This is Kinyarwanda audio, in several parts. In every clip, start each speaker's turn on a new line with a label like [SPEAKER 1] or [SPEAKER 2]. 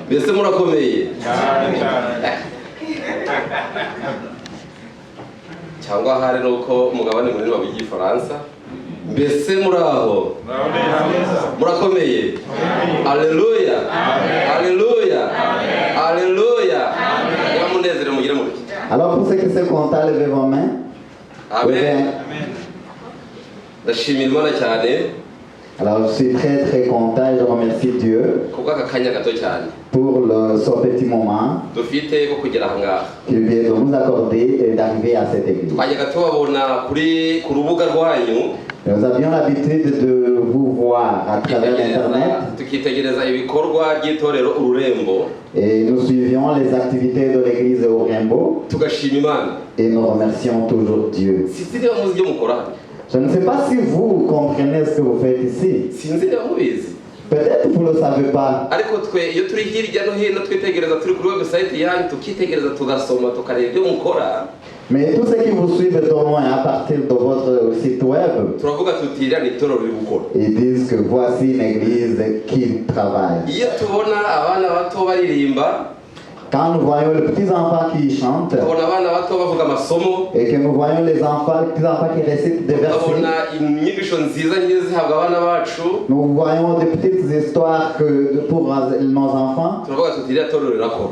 [SPEAKER 1] mbese murakomeye cyangwa hari nuko umugabane munini w'igifaransa mbese muraho murakomeye haleluya haleluya haleluya yamunezere mugire muri.
[SPEAKER 2] Alors pour ceux qui sont contents, levez vos mains.
[SPEAKER 1] Amen. ndashimira Imana cyane.
[SPEAKER 2] Alors je suis très content et je remercie Dieu pour ce petit moment qu'il vient de nous accorder et d'arriver à cette église. Nous avions l'habitude de vous voir à travers Internet et nous suivions les activités de l'église Urembo et nous remercions toujours Dieu. Je ne sais pas si vous comprenez ce que vous faites ici. Peut-être vous ne le savez pas. Mais tous ceux qui vous suivent de loin à partir de votre site web, ils disent que voici une église qui travaille. Quand nous voyons les petits enfants qui chantent et que nous voyons les petits enfants qui récitent des versets, nous voyons des petites histoires pour nos enfants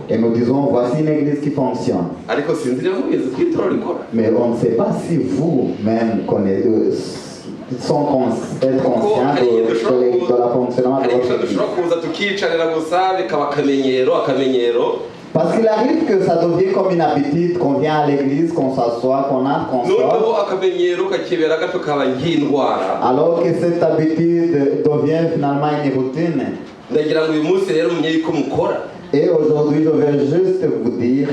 [SPEAKER 2] et nous disons voici une église qui fonctionne. Mais on ne sait pas si vous-même sont conscients de la fonctionnement de votre église. Parce qu'il arrive que ça devient comme une habitude, qu'on vient à l'église, qu'on s'assoit, qu'on entre, qu'on sort. Alors que cette habitude devient finalement une routine. Et aujourd'hui, je vais juste vous dire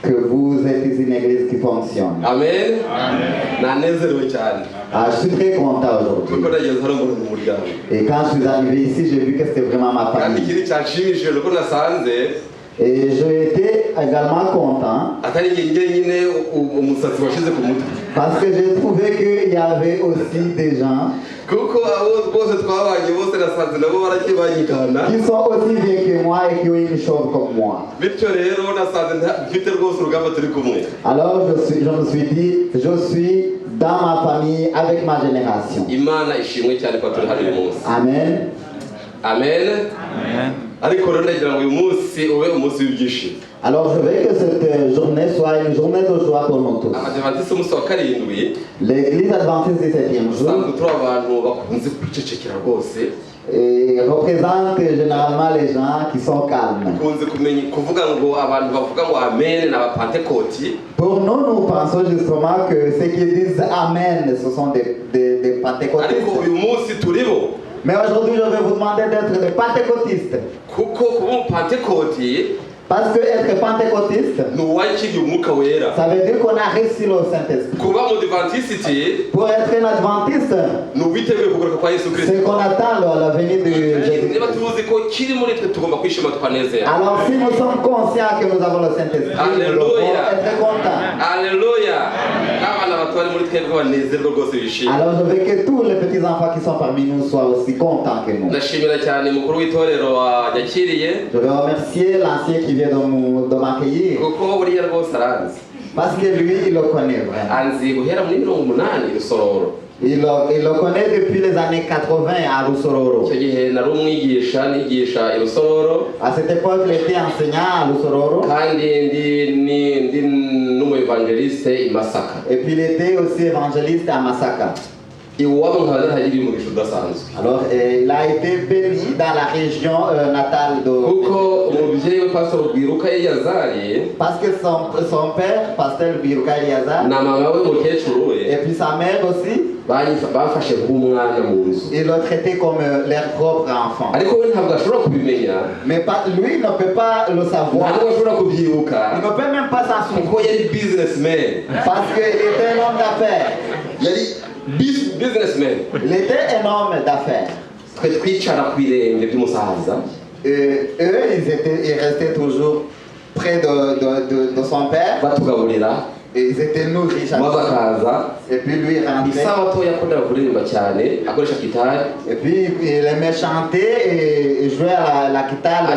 [SPEAKER 2] que vous êtes une église qui fonctionne.
[SPEAKER 1] Amen.
[SPEAKER 2] Je suis très content aujourd'hui. Et quand je suis arrivé ici, j'ai vu que c'était vraiment ma famille. Et j'ai été également content parce que j'ai trouvé qu'il y avait aussi des gens qui sont aussi vieux que moi et qui ont une chose comme moi. Alors je me suis dit, je suis dans ma famille avec ma génération. Amen.
[SPEAKER 1] Amen.
[SPEAKER 2] Alors je veux que cette journée soit une journée de joie pour nous tous. L'église adventiste du 7e jour représente généralement les gens qui sont calmes. Pour nous, nous pensons justement que ceux qui disent Amen, ce sont des pentecôtistes. Mais aujourd'hui, je vais vous demander d'être des pentecôtistes. Parce que être pentecôtiste, ça veut dire qu'on a reçu le Saint-Esprit. Pour être un adventiste, c'est qu'on attend la venue de Jésus. Alors si nous sommes conscients que nous avons le Saint-Esprit, nous devons être contents.
[SPEAKER 1] Alléluia.
[SPEAKER 2] Alors je veux que tous les petits enfants qui sont parmi nous soient aussi contents que nous. Je veux remercier l'ancien qui vient de m'accueillir. Parce que lui, il le connaît vraiment. Il le connaît depuis les années 80 à Rusororo. À cette époque, il était enseignant à Rusororo. Et puis il était aussi évangéliste à Masaka. Alors il a été béni dans la région natale de... Parce que son père, pasteur Biruka Eliazar, et puis sa mère aussi, ils l'ont traité comme leur propre enfant. Mais lui ne peut pas le savoir. Il ne peut même pas s'en souvenir. Parce qu'il était un homme d'affaires.
[SPEAKER 1] Businessman.
[SPEAKER 2] Il était un homme d'affaires. Eux, ils restaient toujours près de son père. Et ils étaient nourris chaque jour. Et puis lui il rentrait. Et puis il aimait chanter et jouer à la guitare.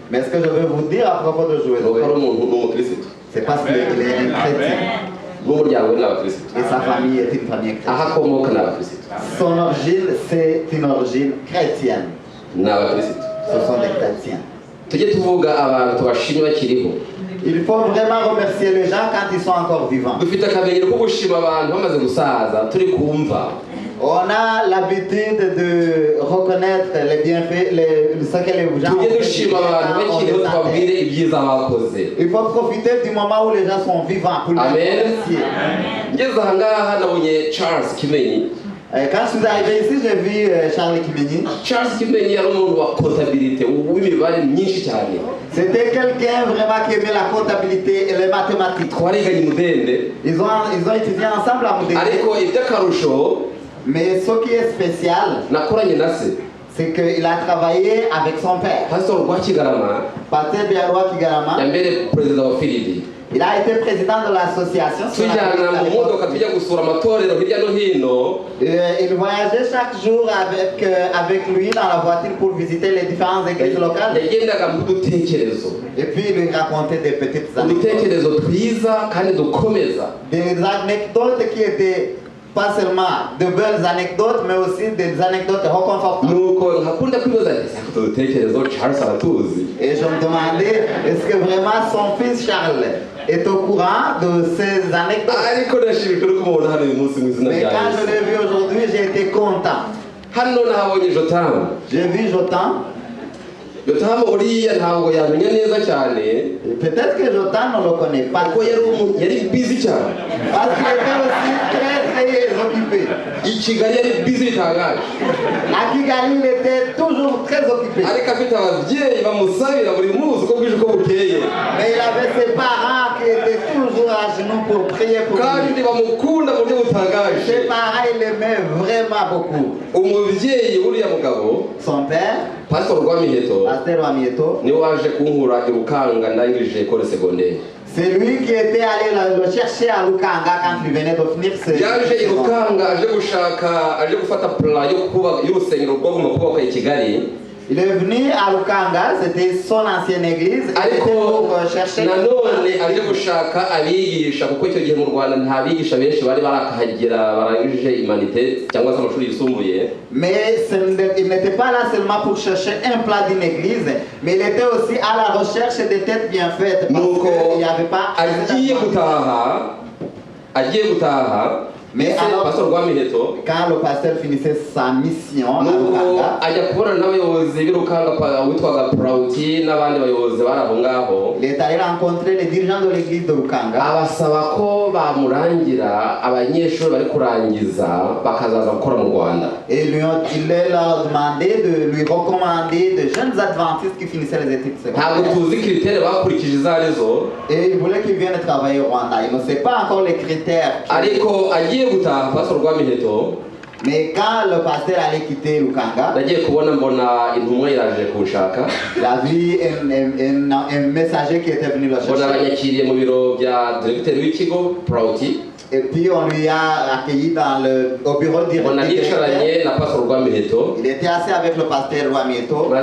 [SPEAKER 2] Mais ce que je veux vous dire à propos de Josué, c'est parce qu'il est un chrétien. Et sa famille est une famille chrétienne. Son origine, c'est une origine chrétienne. Ce sont des chrétiens. Il faut vraiment remercier les gens quand ils sont encore vivants. On a l'habitude de reconnaître les bienfaits, ce que les gens ont fait. Il faut profiter du moment où les gens sont vivants pour les remercier. Quand je suis arrivé ici, j'ai vu Charles Kimenyi.
[SPEAKER 1] Charles Kimenyi est un homme de comptabilité.
[SPEAKER 2] C'était quelqu'un vraiment qui aimait la comptabilité et les mathématiques. Ils ont étudié ensemble à Mudende. Mais ce qui est spécial, c'est qu'il a travaillé avec son père. Pasteur Biarwa Kigarama. Il a été président de l'association. Il voyageait chaque jour avec lui dans la voiture pour visiter les différentes églises locales. Et puis il lui racontait des petites anecdotes. Des anecdotes qui étaient pas seulement de belles anecdotes, mais aussi des anecdotes réconfortantes. Et je me demandais, est-ce que vraiment son fils Charles est au courant de ces anecdotes? Mais quand je l'ai vu aujourd'hui, j'ai été content. J'ai vu Jotam. Peut-être que Jotam ne le connaît pas. Parce qu'il était aussi très occupé. À Kigali, il était toujours très occupé. Mais il avait ses parents qui étaient toujours à genoux pour prier pour lui. Ses parents, il l'aimait vraiment beaucoup. Son père, Pasteur Rwamieto, c'est lui qui était allé le chercher à Lukanga quand il venait de finir ses Il est venu à Lukanga, c'était son ancienne église. Pour chercher. Mais il n'était pas là seulement pour chercher un plat d'une église, mais il était aussi à la recherche des têtes bien faites. Parce qu'il n'y avait pas. Mais alors, quand le pasteur finissait sa mission à Lukanga, il est allé rencontrer les dirigeants de l'église de Lukanga. Et il leur demandé de lui recommander de jeunes adventistes qui finissaient les études secondaires. Et il voulait qu'ils viennent travailler au Rwanda. Il ne sait pas encore les critères. Mais quand le pasteur allait quitter Lukanga, il a vu un messager qui était venu le chercher. Et puis on lui a accueilli au bureau directeur. Il était assis avec le pasteur Rwamieto.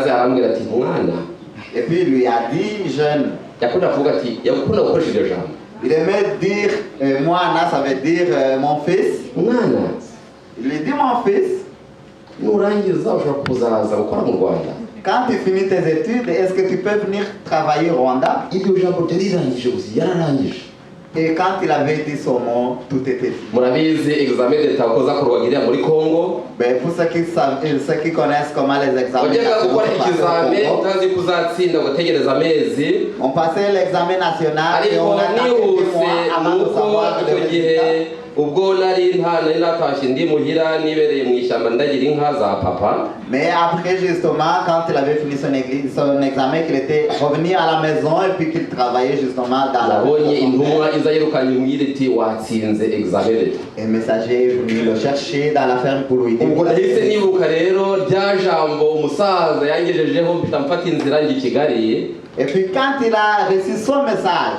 [SPEAKER 2] Et puis il lui a dit, jeune. Il aimait dire, Moana, ça veut dire mon fils. Il lui dit, mon fils, quand tu finis tes études, est-ce que tu peux venir travailler au Rwanda? Et quand il avait dit son mot, tout était fini. Mais pour ceux qui connaissent comment les examens on passait l'examen national et on attendait 2 mois avant de savoir le résultat. Mais après justement, quand il avait fini son examen, qu'il était revenu à la maison et puis qu'il travaillait justement dans la et messager est venu le chercher dans la ferme pour lui dire. Et puis quand il a reçu son message,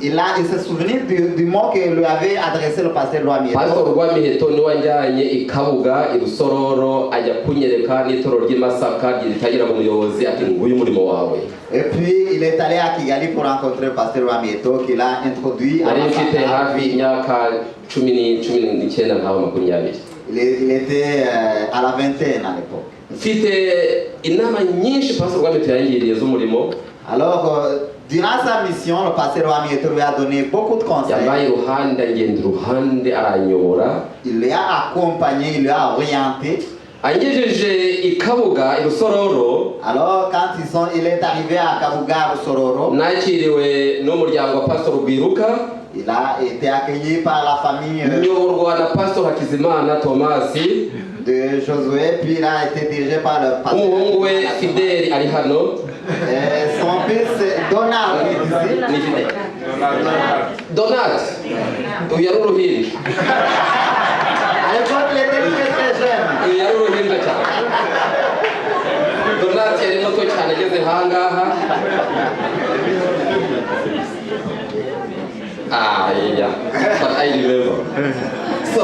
[SPEAKER 2] il s'est souvenu du mot que lui avait adressé le pasteur Rwamiheto.
[SPEAKER 1] Pastor Rwamiheto ni wanjanye ikabuga irusororo ajya kunyereka n'itoro ry'Imasaka ritagira mu muyobozi ati nguyu murimo wawe.
[SPEAKER 2] Et puis il est allé à Kigali pour rencontrer le pasteur Rwamiheto qui l'a introduit à il était à la vingtaine à l'époque. Alors durant sa mission, le pasteur Rwamiheto lui a donné beaucoup de conseils. Il l'a accompagné, il l'a orienté. Alors quand il est arrivé à Kabuga Rusororo, il a été accueilli par la famille de Josué, puis il a été dirigé par le pasteur. Son fils Donat est ici.
[SPEAKER 1] Donat, à l'époque
[SPEAKER 2] il était très jeune.
[SPEAKER 1] Donat yari muto cyane ageze hangaha. Yeah, but I remember. So,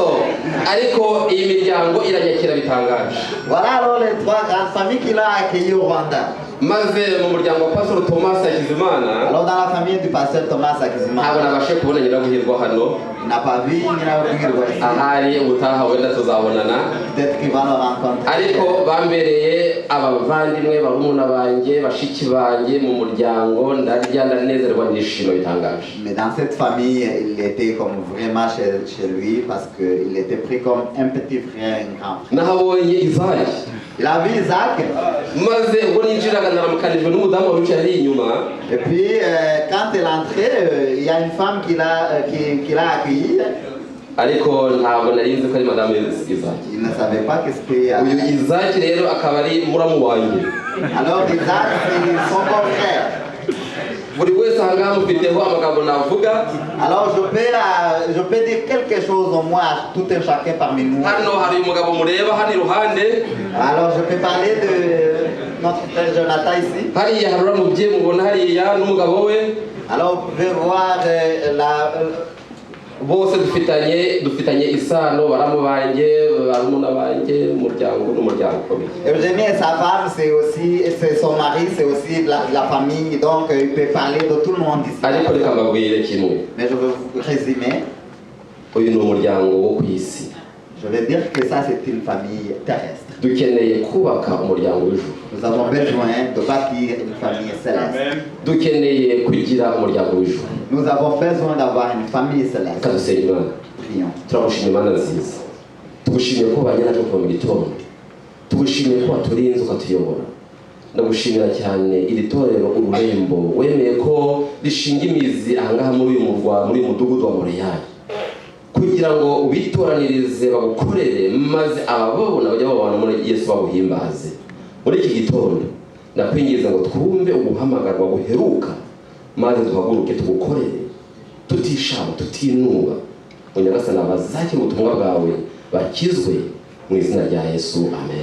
[SPEAKER 1] ariko iyi miryango iranyakira bitangaje.
[SPEAKER 2] Voilà alors les trois grandes familles qu'il a accueillies au Rwanda.
[SPEAKER 1] Maze mu muryango wa Pastor Thomas Hakizimana.
[SPEAKER 2] Alors dans la famille du pasteur Thomas Hakizimana.
[SPEAKER 1] Abo nabashe kubona nyirabuhirwa hano.
[SPEAKER 2] N'a pas vu nyirabuhirwa ici.
[SPEAKER 1] Ahari ubutaha wenda tuzabonana.
[SPEAKER 2] Peut-être qu'il va le rencontrer.
[SPEAKER 1] Ariko bambereye abavandimwe barumuna banje bashiki banje mu muryango ndarya ndanezerwa nishimo bitangaje.
[SPEAKER 2] Mais dans cette famille, il était comme vraiment chez lui parce que il était pris comme un petit frère, un grand frère.
[SPEAKER 1] Nahabonye Isaac.
[SPEAKER 2] Il a vu Isaac.
[SPEAKER 1] Maze ubwo ninjiraga naramukanijwe n'umudamu wari ari inyuma.
[SPEAKER 2] Et puis quand il est entré, il y a une femme qui l'a accueilli.
[SPEAKER 1] Ariko ntabwo narinzi ko ari madame Isaac.
[SPEAKER 2] Il ne savait pas que c'était
[SPEAKER 1] uyu Isaac rero akaba ari muramu wanjye.
[SPEAKER 2] Alors Isaac c'est son frère.
[SPEAKER 1] Buri wese ahangaha mufiteho amagambo navuga.
[SPEAKER 2] Alors je peux dire quelque chose au moins à tout un chacun parmi nous.
[SPEAKER 1] Hano hari umugabo mureba hano iruhande.
[SPEAKER 2] Alors je peux parler de notre frère Jonathan ici.
[SPEAKER 1] Hariya hari uramubye mubona hariya n'umugabo we.
[SPEAKER 2] Alors vous pouvez voir
[SPEAKER 1] bose dufitanye isano baramu banje barumuna banje umuryango n'umuryango ukomeye.
[SPEAKER 2] Eugénie et sa femme c'est son mari, c'est aussi la famille, donc il peut parler de tout le monde ici.
[SPEAKER 1] Ariko reka mbabwire kimwe.
[SPEAKER 2] Mais je veux résumer.
[SPEAKER 1] Uyu ni umuryango wo ku isi.
[SPEAKER 2] Je vais dire que ça c'est une famille terrestre.
[SPEAKER 1] Dukeneye kubaka umuryango w'ijuru.
[SPEAKER 2] Nous avons besoin de bâtir une famille céleste.
[SPEAKER 1] Dukeneye kugira umuryango w'ijuru.
[SPEAKER 2] Nous avons besoin d'avoir une famille céleste.
[SPEAKER 1] Prions. Turagushimira Imana nziza. Tugushimiye ko banyana cyo kuva mu gitondo. Tugushimiye ko waturinze ukatuyobora. Ndagushimira cyane iri torero ururembo wemeye ko rishinga imizi ahangaha muri uyu murwa muri mudugudu wa Moreyali. Kugira ngo ubitoranirize bagukorere maze ababona bajya babona muri Yesu babuhimbaze. Muri iki gitondo ndakwingiza ngo twumve uguhamagarwa guheruka maze duhaguruke tugukorere tutishama tutinuba. Unyagasana bazakira ubutumwa bwawe bakizwe mu izina rya Yesu. Amen.